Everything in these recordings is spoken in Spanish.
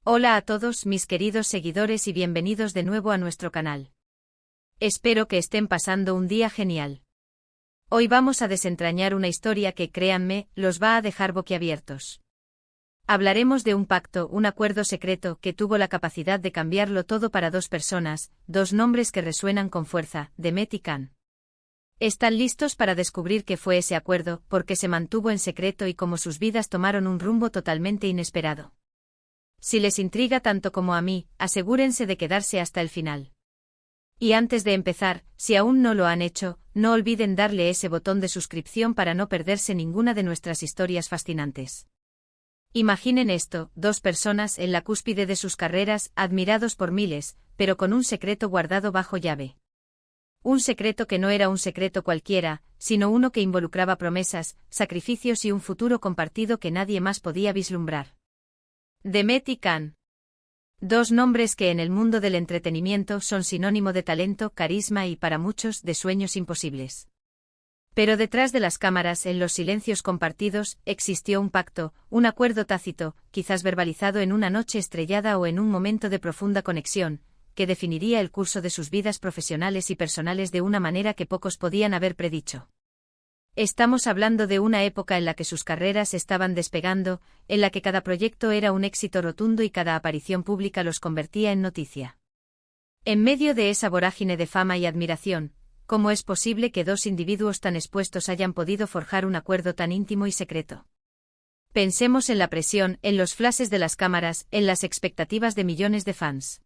Hola a todos mis queridos seguidores y bienvenidos de nuevo a nuestro canal. Espero que estén pasando un día genial. Hoy vamos a desentrañar una historia que, créanme, los va a dejar boquiabiertos. Hablaremos de un pacto, un acuerdo secreto que tuvo la capacidad de cambiarlo todo para dos personas, dos nombres que resuenan con fuerza, Demet y Can. ¿Están listos para descubrir qué fue ese acuerdo, por qué se mantuvo en secreto y cómo sus vidas tomaron un rumbo totalmente inesperado? Si les intriga tanto como a mí, asegúrense de quedarse hasta el final. Y antes de empezar, si aún no lo han hecho, no olviden darle ese botón de suscripción para no perderse ninguna de nuestras historias fascinantes. Imaginen esto, dos personas en la cúspide de sus carreras, admirados por miles, pero con un secreto guardado bajo llave. Un secreto que no era un secreto cualquiera, sino uno que involucraba promesas, sacrificios y un futuro compartido que nadie más podía vislumbrar. Demet y Can. Dos nombres que en el mundo del entretenimiento son sinónimo de talento, carisma y, para muchos, de sueños imposibles. Pero detrás de las cámaras, en los silencios compartidos, existió un pacto, un acuerdo tácito, quizás verbalizado en una noche estrellada o en un momento de profunda conexión, que definiría el curso de sus vidas profesionales y personales de una manera que pocos podían haber predicho. Estamos hablando de una época en la que sus carreras estaban despegando, en la que cada proyecto era un éxito rotundo y cada aparición pública los convertía en noticia. En medio de esa vorágine de fama y admiración, ¿cómo es posible que dos individuos tan expuestos hayan podido forjar un acuerdo tan íntimo y secreto? Pensemos en la presión, en los flashes de las cámaras, en las expectativas de millones de fans.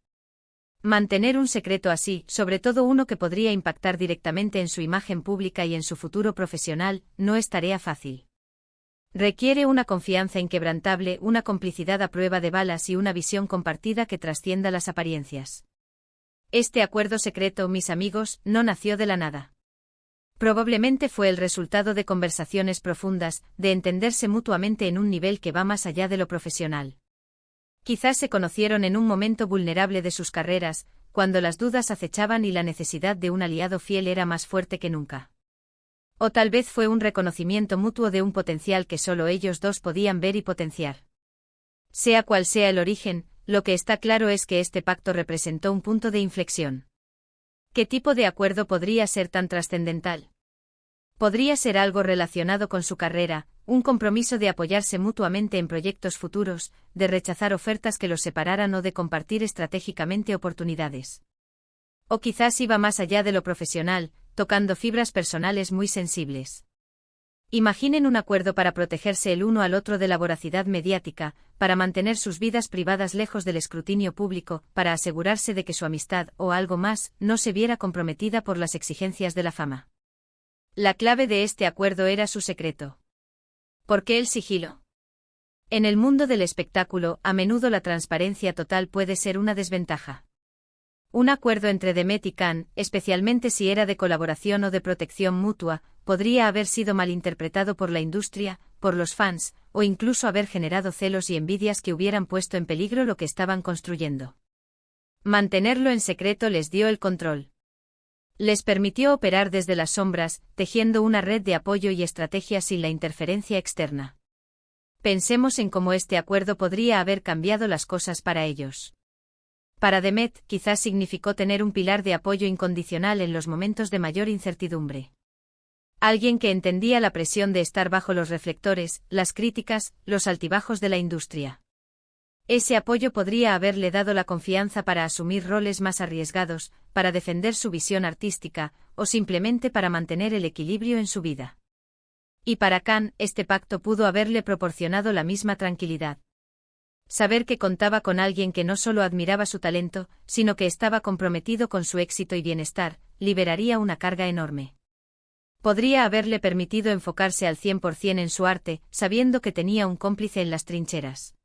Mantener un secreto así, sobre todo uno que podría impactar directamente en su imagen pública y en su futuro profesional, no es tarea fácil. Requiere una confianza inquebrantable, una complicidad a prueba de balas y una visión compartida que trascienda las apariencias. Este acuerdo secreto, mis amigos, no nació de la nada. Probablemente fue el resultado de conversaciones profundas, de entenderse mutuamente en un nivel que va más allá de lo profesional. Quizás se conocieron en un momento vulnerable de sus carreras, cuando las dudas acechaban y la necesidad de un aliado fiel era más fuerte que nunca. O tal vez fue un reconocimiento mutuo de un potencial que solo ellos dos podían ver y potenciar. Sea cual sea el origen, lo que está claro es que este pacto representó un punto de inflexión. ¿Qué tipo de acuerdo podría ser tan trascendental? Podría ser algo relacionado con su carrera, un compromiso de apoyarse mutuamente en proyectos futuros, de rechazar ofertas que los separaran o de compartir estratégicamente oportunidades. O quizás iba más allá de lo profesional, tocando fibras personales muy sensibles. Imaginen un acuerdo para protegerse el uno al otro de la voracidad mediática, para mantener sus vidas privadas lejos del escrutinio público, para asegurarse de que su amistad, o algo más, no se viera comprometida por las exigencias de la fama. La clave de este acuerdo era su secreto. ¿Por qué el sigilo? En el mundo del espectáculo, a menudo la transparencia total puede ser una desventaja. Un acuerdo entre Demet y Can, especialmente si era de colaboración o de protección mutua, podría haber sido malinterpretado por la industria, por los fans, o incluso haber generado celos y envidias que hubieran puesto en peligro lo que estaban construyendo. Mantenerlo en secreto les dio el control. Les permitió operar desde las sombras, tejiendo una red de apoyo y estrategias sin la interferencia externa. Pensemos en cómo este acuerdo podría haber cambiado las cosas para ellos. Para Demet, quizás significó tener un pilar de apoyo incondicional en los momentos de mayor incertidumbre. Alguien que entendía la presión de estar bajo los reflectores, las críticas, los altibajos de la industria. Ese apoyo podría haberle dado la confianza para asumir roles más arriesgados, para defender su visión artística, o simplemente para mantener el equilibrio en su vida. Y para Can, este pacto pudo haberle proporcionado la misma tranquilidad. Saber que contaba con alguien que no solo admiraba su talento, sino que estaba comprometido con su éxito y bienestar, liberaría una carga enorme. Podría haberle permitido enfocarse al 100% en su arte, sabiendo que tenía un cómplice en las trincheras.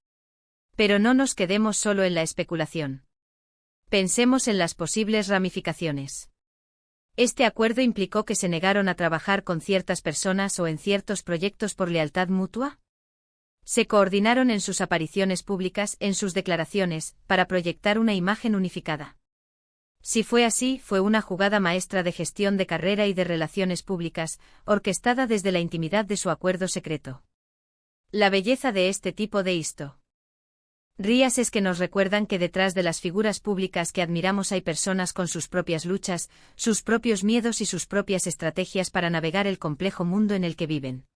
Pero no nos quedemos solo en la especulación. Pensemos en las posibles ramificaciones. ¿Este acuerdo implicó que se negaron a trabajar con ciertas personas o en ciertos proyectos por lealtad mutua? ¿Se coordinaron en sus apariciones públicas, en sus declaraciones, para proyectar una imagen unificada? Si fue así, fue una jugada maestra de gestión de carrera y de relaciones públicas, orquestada desde la intimidad de su acuerdo secreto. La belleza de este tipo de histo. Rías es que nos recuerdan que detrás de las figuras públicas que admiramos hay personas con sus propias luchas, sus propios miedos y sus propias estrategias para navegar el complejo mundo en el que viven.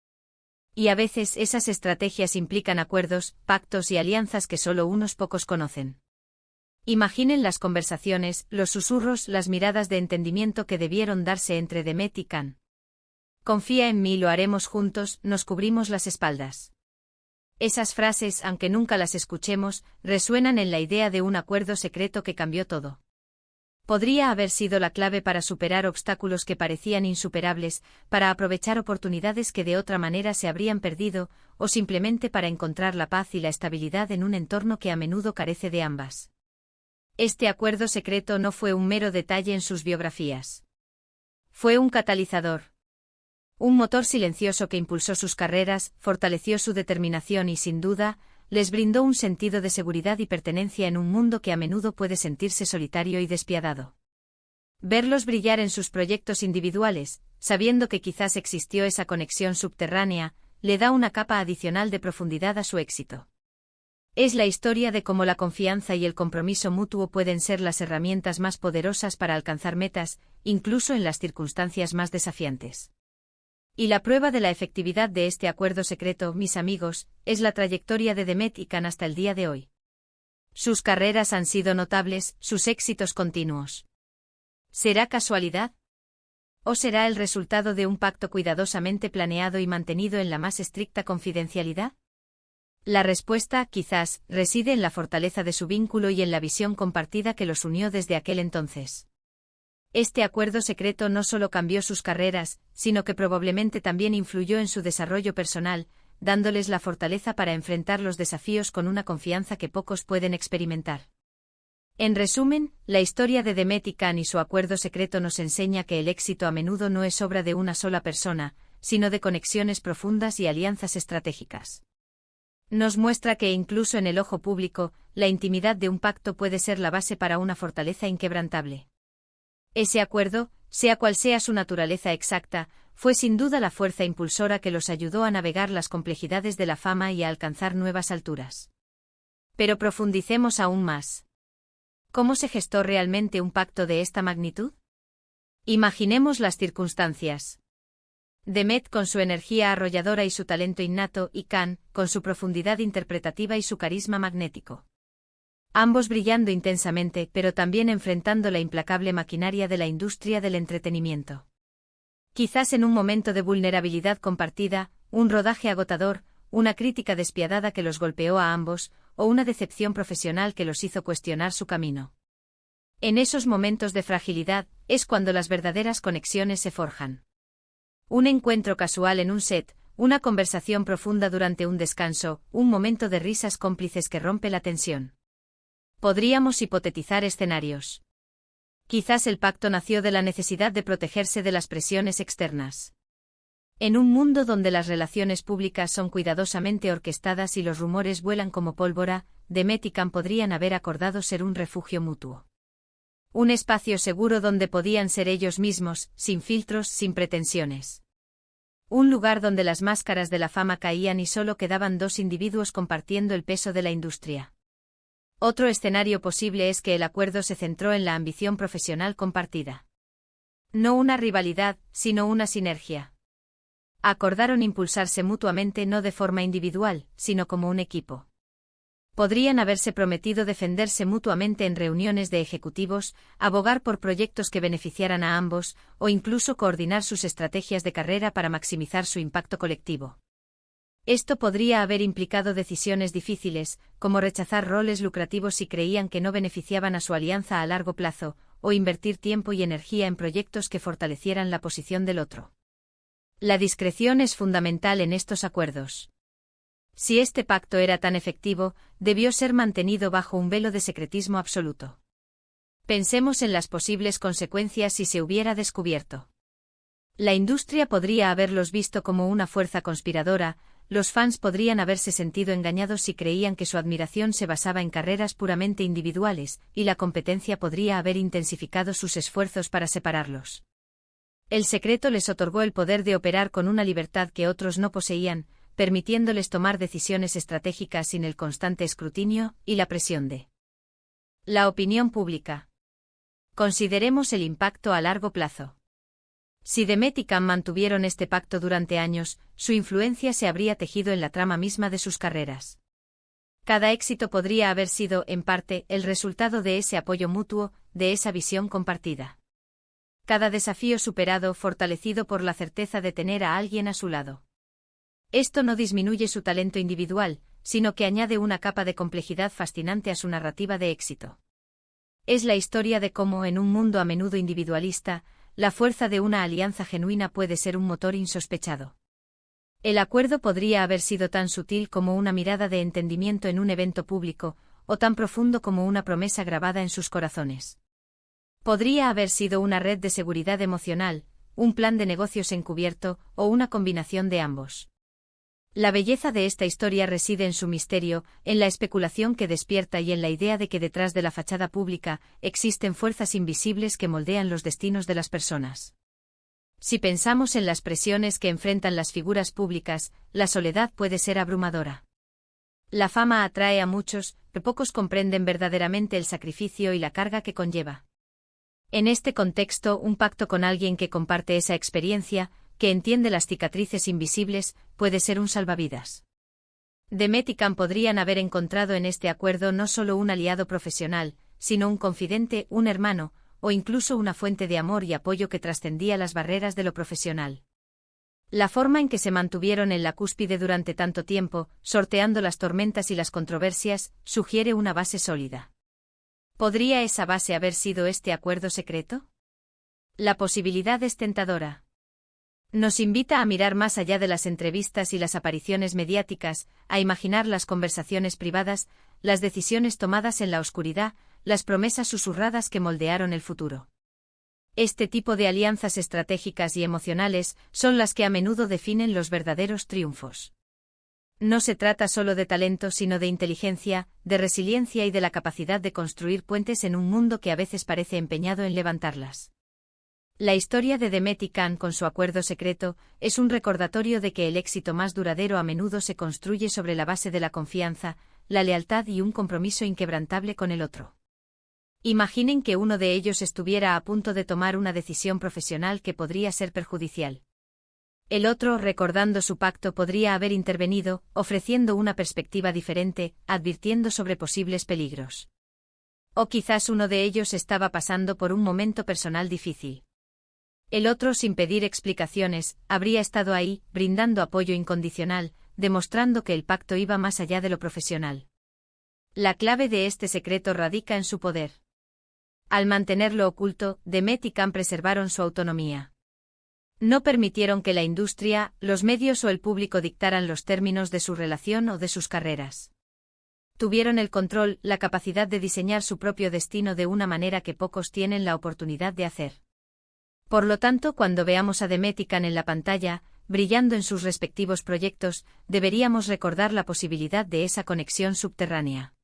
Y a veces esas estrategias implican acuerdos, pactos y alianzas que solo unos pocos conocen. Imaginen las conversaciones, los susurros, las miradas de entendimiento que debieron darse entre Demet y Can. Confía en mí, lo haremos juntos, nos cubrimos las espaldas. Esas frases, aunque nunca las escuchemos, resuenan en la idea de un acuerdo secreto que cambió todo. Podría haber sido la clave para superar obstáculos que parecían insuperables, para aprovechar oportunidades que de otra manera se habrían perdido, o simplemente para encontrar la paz y la estabilidad en un entorno que a menudo carece de ambas. Este acuerdo secreto no fue un mero detalle en sus biografías. Fue un catalizador. Un motor silencioso que impulsó sus carreras, fortaleció su determinación y, sin duda, les brindó un sentido de seguridad y pertenencia en un mundo que a menudo puede sentirse solitario y despiadado. Verlos brillar en sus proyectos individuales, sabiendo que quizás existió esa conexión subterránea, le da una capa adicional de profundidad a su éxito. Es la historia de cómo la confianza y el compromiso mutuo pueden ser las herramientas más poderosas para alcanzar metas, incluso en las circunstancias más desafiantes. Y la prueba de la efectividad de este acuerdo secreto, mis amigos, es la trayectoria de Demet y Can hasta el día de hoy. Sus carreras han sido notables, sus éxitos continuos. ¿Será casualidad? ¿O será el resultado de un pacto cuidadosamente planeado y mantenido en la más estricta confidencialidad? La respuesta, quizás, reside en la fortaleza de su vínculo y en la visión compartida que los unió desde aquel entonces. Este acuerdo secreto no solo cambió sus carreras, sino que probablemente también influyó en su desarrollo personal, dándoles la fortaleza para enfrentar los desafíos con una confianza que pocos pueden experimentar. En resumen, la historia de Demet y Can y su acuerdo secreto nos enseña que el éxito a menudo no es obra de una sola persona, sino de conexiones profundas y alianzas estratégicas. Nos muestra que incluso en el ojo público, la intimidad de un pacto puede ser la base para una fortaleza inquebrantable. Ese acuerdo, sea cual sea su naturaleza exacta, fue sin duda la fuerza impulsora que los ayudó a navegar las complejidades de la fama y a alcanzar nuevas alturas. Pero profundicemos aún más. ¿Cómo se gestó realmente un pacto de esta magnitud? Imaginemos las circunstancias. Demet con su energía arrolladora y su talento innato, y Can, con su profundidad interpretativa y su carisma magnético. Ambos brillando intensamente, pero también enfrentando la implacable maquinaria de la industria del entretenimiento. Quizás en un momento de vulnerabilidad compartida, un rodaje agotador, una crítica despiadada que los golpeó a ambos, o una decepción profesional que los hizo cuestionar su camino. En esos momentos de fragilidad, es cuando las verdaderas conexiones se forjan. Un encuentro casual en un set, una conversación profunda durante un descanso, un momento de risas cómplices que rompe la tensión. Podríamos hipotetizar escenarios. Quizás el pacto nació de la necesidad de protegerse de las presiones externas. En un mundo donde las relaciones públicas son cuidadosamente orquestadas y los rumores vuelan como pólvora, Demet y Can podrían haber acordado ser un refugio mutuo. Un espacio seguro donde podían ser ellos mismos, sin filtros, sin pretensiones. Un lugar donde las máscaras de la fama caían y solo quedaban dos individuos compartiendo el peso de la industria. Otro escenario posible es que el acuerdo se centró en la ambición profesional compartida. No una rivalidad, sino una sinergia. Acordaron impulsarse mutuamente no de forma individual, sino como un equipo. Podrían haberse prometido defenderse mutuamente en reuniones de ejecutivos, abogar por proyectos que beneficiaran a ambos, o incluso coordinar sus estrategias de carrera para maximizar su impacto colectivo. Esto podría haber implicado decisiones difíciles, como rechazar roles lucrativos si creían que no beneficiaban a su alianza a largo plazo, o invertir tiempo y energía en proyectos que fortalecieran la posición del otro. La discreción es fundamental en estos acuerdos. Si este pacto era tan efectivo, debió ser mantenido bajo un velo de secretismo absoluto. Pensemos en las posibles consecuencias si se hubiera descubierto. La industria podría haberlos visto como una fuerza conspiradora, los fans podrían haberse sentido engañados si creían que su admiración se basaba en carreras puramente individuales, y la competencia podría haber intensificado sus esfuerzos para separarlos. El secreto les otorgó el poder de operar con una libertad que otros no poseían, permitiéndoles tomar decisiones estratégicas sin el constante escrutinio y la presión de la opinión pública. Consideremos el impacto a largo plazo. Si Demet y Cam mantuvieron este pacto durante años, su influencia se habría tejido en la trama misma de sus carreras. Cada éxito podría haber sido, en parte, el resultado de ese apoyo mutuo, de esa visión compartida. Cada desafío superado fortalecido por la certeza de tener a alguien a su lado. Esto no disminuye su talento individual, sino que añade una capa de complejidad fascinante a su narrativa de éxito. Es la historia de cómo, en un mundo a menudo individualista, la fuerza de una alianza genuina puede ser un motor insospechado. El acuerdo podría haber sido tan sutil como una mirada de entendimiento en un evento público, o tan profundo como una promesa grabada en sus corazones. Podría haber sido una red de seguridad emocional, un plan de negocios encubierto, o una combinación de ambos. La belleza de esta historia reside en su misterio, en la especulación que despierta y en la idea de que detrás de la fachada pública existen fuerzas invisibles que moldean los destinos de las personas. Si pensamos en las presiones que enfrentan las figuras públicas, la soledad puede ser abrumadora. La fama atrae a muchos, pero pocos comprenden verdaderamente el sacrificio y la carga que conlleva. En este contexto, un pacto con alguien que comparte esa experiencia, que entiende las cicatrices invisibles, puede ser un salvavidas. Demet y Cam podrían haber encontrado en este acuerdo no solo un aliado profesional, sino un confidente, un hermano, o incluso una fuente de amor y apoyo que trascendía las barreras de lo profesional. La forma en que se mantuvieron en la cúspide durante tanto tiempo, sorteando las tormentas y las controversias, sugiere una base sólida. ¿Podría esa base haber sido este acuerdo secreto? La posibilidad es tentadora. Nos invita a mirar más allá de las entrevistas y las apariciones mediáticas, a imaginar las conversaciones privadas, las decisiones tomadas en la oscuridad, las promesas susurradas que moldearon el futuro. Este tipo de alianzas estratégicas y emocionales son las que a menudo definen los verdaderos triunfos. No se trata solo de talento, sino de inteligencia, de resiliencia y de la capacidad de construir puentes en un mundo que a veces parece empeñado en levantarlas. La historia de Demet y Cam con su acuerdo secreto es un recordatorio de que el éxito más duradero a menudo se construye sobre la base de la confianza, la lealtad y un compromiso inquebrantable con el otro. Imaginen que uno de ellos estuviera a punto de tomar una decisión profesional que podría ser perjudicial. El otro, recordando su pacto, podría haber intervenido, ofreciendo una perspectiva diferente, advirtiendo sobre posibles peligros. O quizás uno de ellos estaba pasando por un momento personal difícil. El otro, sin pedir explicaciones, habría estado ahí, brindando apoyo incondicional, demostrando que el pacto iba más allá de lo profesional. La clave de este secreto radica en su poder. Al mantenerlo oculto, Demet y Cam preservaron su autonomía. No permitieron que la industria, los medios o el público dictaran los términos de su relación o de sus carreras. Tuvieron el control, la capacidad de diseñar su propio destino de una manera que pocos tienen la oportunidad de hacer. Por lo tanto, cuando veamos a Demet y Cam en la pantalla, brillando en sus respectivos proyectos, deberíamos recordar la posibilidad de esa conexión subterránea.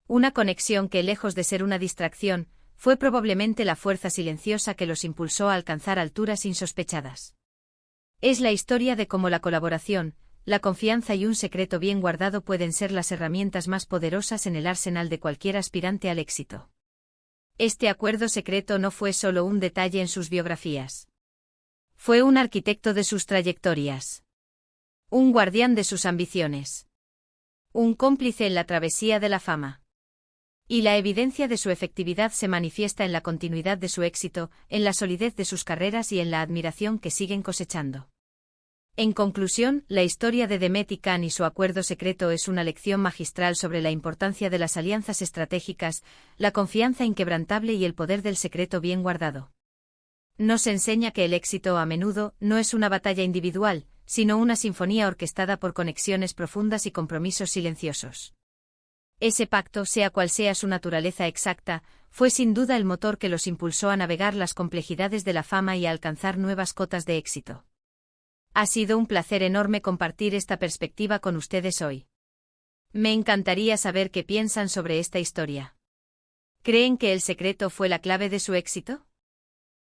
Una conexión que, lejos de ser una distracción, fue probablemente la fuerza silenciosa que los impulsó a alcanzar alturas insospechadas. Es la historia de cómo la colaboración, la confianza y un secreto bien guardado pueden ser las herramientas más poderosas en el arsenal de cualquier aspirante al éxito. Este acuerdo secreto no fue solo un detalle en sus biografías. Fue un arquitecto de sus trayectorias. Un guardián de sus ambiciones. Un cómplice en la travesía de la fama. Y la evidencia de su efectividad se manifiesta en la continuidad de su éxito, en la solidez de sus carreras y en la admiración que siguen cosechando. En conclusión, la historia de Demet y Cam y su acuerdo secreto es una lección magistral sobre la importancia de las alianzas estratégicas, la confianza inquebrantable y el poder del secreto bien guardado. Nos enseña que el éxito a menudo no es una batalla individual, sino una sinfonía orquestada por conexiones profundas y compromisos silenciosos. Ese pacto, sea cual sea su naturaleza exacta, fue sin duda el motor que los impulsó a navegar las complejidades de la fama y a alcanzar nuevas cotas de éxito. Ha sido un placer enorme compartir esta perspectiva con ustedes hoy. Me encantaría saber qué piensan sobre esta historia. ¿Creen que el secreto fue la clave de su éxito?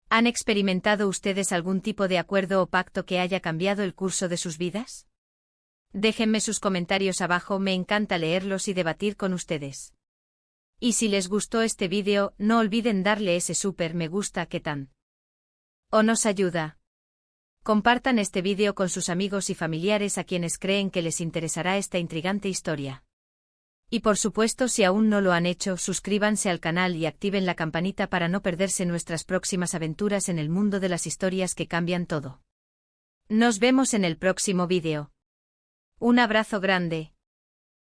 ¿Han experimentado ustedes algún tipo de acuerdo o pacto que haya cambiado el curso de sus vidas? Déjenme sus comentarios abajo, me encanta leerlos y debatir con ustedes. Y si les gustó este vídeo, no olviden darle ese súper me gusta que tan o nos ayuda. Compartan este vídeo con sus amigos y familiares a quienes creen que les interesará esta intrigante historia. Y por supuesto, si aún no lo han hecho, suscríbanse al canal y activen la campanita para no perderse nuestras próximas aventuras en el mundo de las historias que cambian todo. Nos vemos en el próximo vídeo. Un abrazo grande.